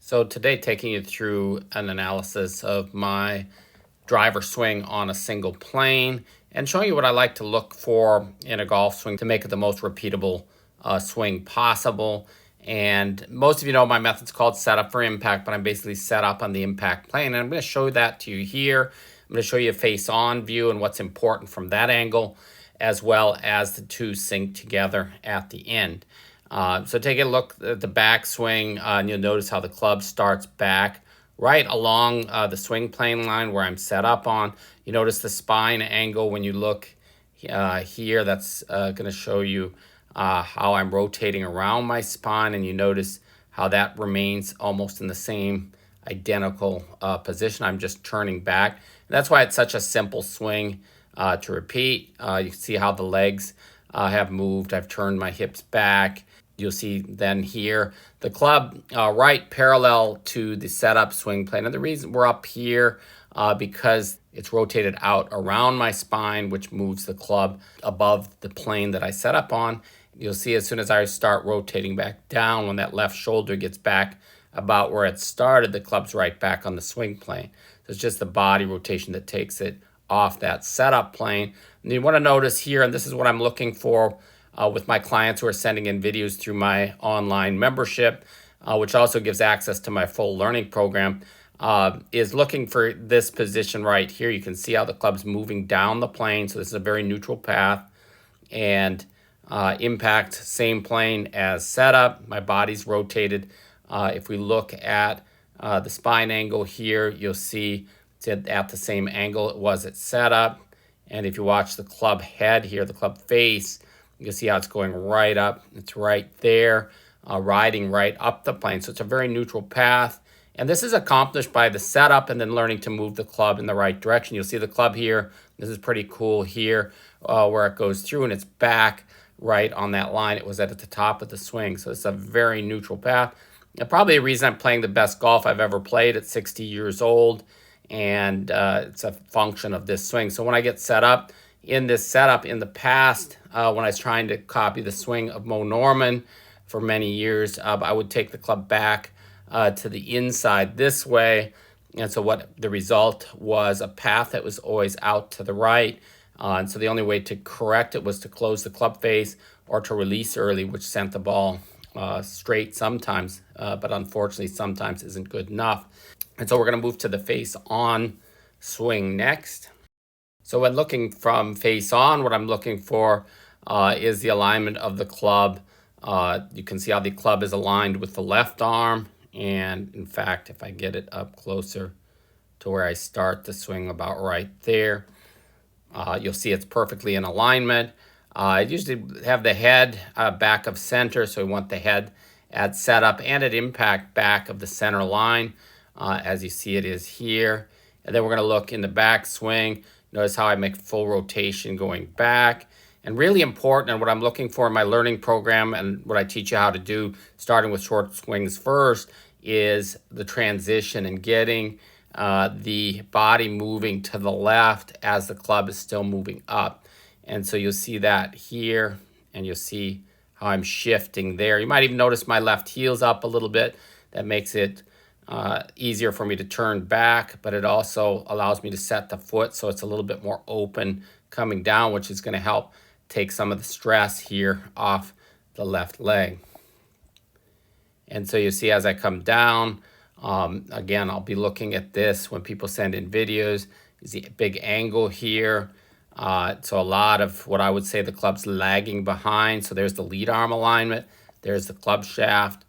So today, taking you through an analysis of my driver swing on a single plane and showing you what I like to look for in a golf swing to make it the most repeatable swing possible. And most of you know my method's called setup for impact, but I'm basically set up on the impact plane. And I'm going to show that to you here. I'm going to show you a face-on view and what's important from that angle, as well as the two sync together at the end. So take a look at the backswing, and you'll notice how the club starts back right along the swing plane line where I'm set up on. You notice the spine angle when you look here. That's going to show you how I'm rotating around my spine, and you notice how that remains almost in the same identical position. I'm just turning back. And that's why it's such a simple swing to repeat. You can see how the legs have moved. I've turned my hips back. You'll see then here the club right parallel to the setup swing plane. And the reason we're up here because it's rotated out around my spine, which moves the club above the plane that I set up on. You'll see as soon as I start rotating back down, when that left shoulder gets back about where it started, the club's right back on the swing plane. So it's just the body rotation that takes it off that setup plane. And you want to notice here, and this is what I'm looking for with my clients who are sending in videos through my online membership, which also gives access to my full learning program, is looking for this position right here. You can see how the club's moving down the plane. So this is a very neutral path. And impact, same plane as setup. My body's rotated. If we look at the spine angle here, you'll see it's at the same angle it was at setup. And if you watch the club head here, the club face, you can see how it's going right up. It's right there, riding right up the plane. So it's a very neutral path. And this is accomplished by the setup and then learning to move the club in the right direction. You'll see the club here. This is pretty cool here where it goes through and it's back right on that line. It was at the top of the swing. So it's a very neutral path. And probably a reason I'm playing the best golf I've ever played at 60 years old. And it's a function of this swing. So when I get set up, in this setup in the past, when I was trying to copy the swing of Mo Norman for many years, I would take the club back to the inside this way. And so what the result was a path that was always out to the right. And so the only way to correct it was to close the club face or to release early, which sent the ball straight sometimes, but unfortunately sometimes isn't good enough. And so we're going to move to the face-on swing next. So when looking from face-on, what I'm looking for is the alignment of the club. You can see how the club is aligned with the left arm. And in fact, if I get it up closer to where I start the swing about right there, you'll see it's perfectly in alignment. I usually have the head back of center, so we want the head at setup and at impact back of the center line, as you see it is here. And then we're going to look in the back swing. Notice how I make full rotation going back. And really important, and what I'm looking for in my learning program and what I teach you how to do, starting with short swings first, is the transition and getting the body moving to the left as the club is still moving up. And so you'll see that here, and you'll see how I'm shifting there. You might even notice my left heel's up a little bit. That makes it easier for me to turn back, but it also allows me to set the foot so it's a little bit more open coming down, which is going to help take some of the stress here off the left leg. And so you see as I come down, again, I'll be looking at this when people send in videos. You see a big angle here. So a lot of what I would say the club's lagging behind. So there's the lead arm alignment. There's the club shaft.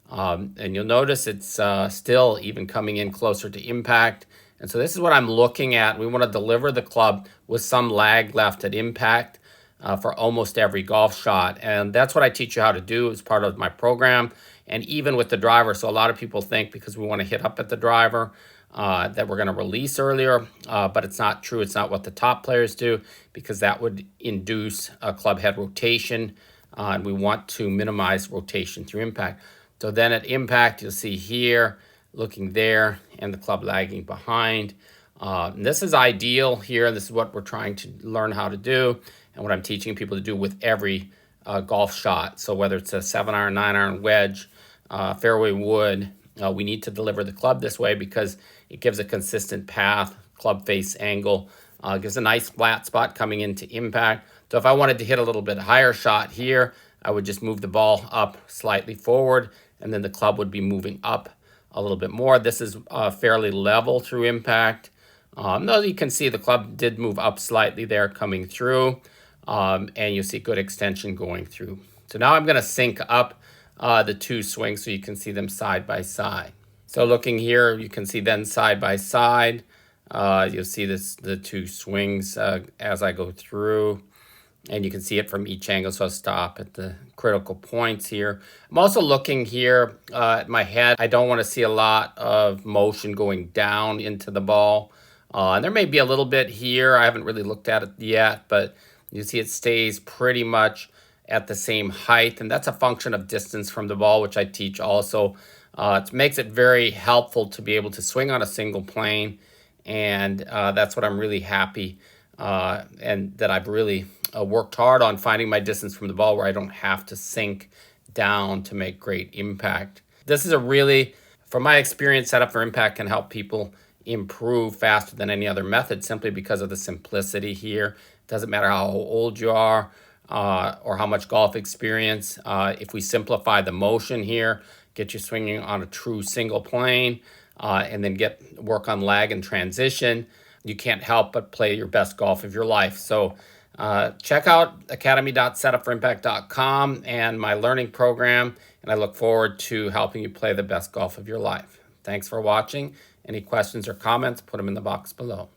And you'll notice it's still even coming in closer to impact. And so this is what I'm looking at. We want to deliver the club with some lag left at impact for almost every golf shot. And that's what I teach you how to do as part of my program. And even with the driver. So a lot of people think because we want to hit up at the driver that we're going to release earlier. But it's not true. It's not what the top players do, because that would induce a club head rotation. And we want to minimize rotation through impact. So then at impact, you'll see here, looking there, and the club lagging behind. And this is ideal here. This is what we're trying to learn how to do and what I'm teaching people to do with every golf shot. So whether it's a 7-iron, 9-iron wedge, fairway wood, We need to deliver the club this way because it gives a consistent path, club face angle, gives a nice flat spot coming into impact. So if I wanted to hit a little bit higher shot here, I would just move the ball up slightly forward, and then the club would be moving up a little bit more. This is fairly level through impact. Though you can see the club did move up slightly there coming through, and you see good extension going through. So now I'm going to sync up the two swings so you can see them side by side. So looking here, you can see then side by side. You'll see the two swings as I go through. And you can see it from each angle, so I'll stop at the critical points here. I'm also looking here at my head. I don't want to see a lot of motion going down into the ball. And there may be a little bit here. I haven't really looked at it yet, but you see it stays pretty much at the same height, and that's a function of distance from the ball, which I teach also. It makes it very helpful to be able to swing on a single plane, and that's what I'm really happy and that I've really worked hard on finding my distance from the ball where I don't have to sink down to make great impact. This is a really, from my experience, setup for impact can help people improve faster than any other method simply because of the simplicity here. It doesn't matter how old you are or how much golf experience. If we simplify the motion here, get you swinging on a true single plane, and then work on lag and transition, you can't help but play your best golf of your life. So check out academy.setupforimpact.com and my learning program, and I look forward to helping you play the best golf of your life. Thanks for watching. Any questions or comments, put them in the box below.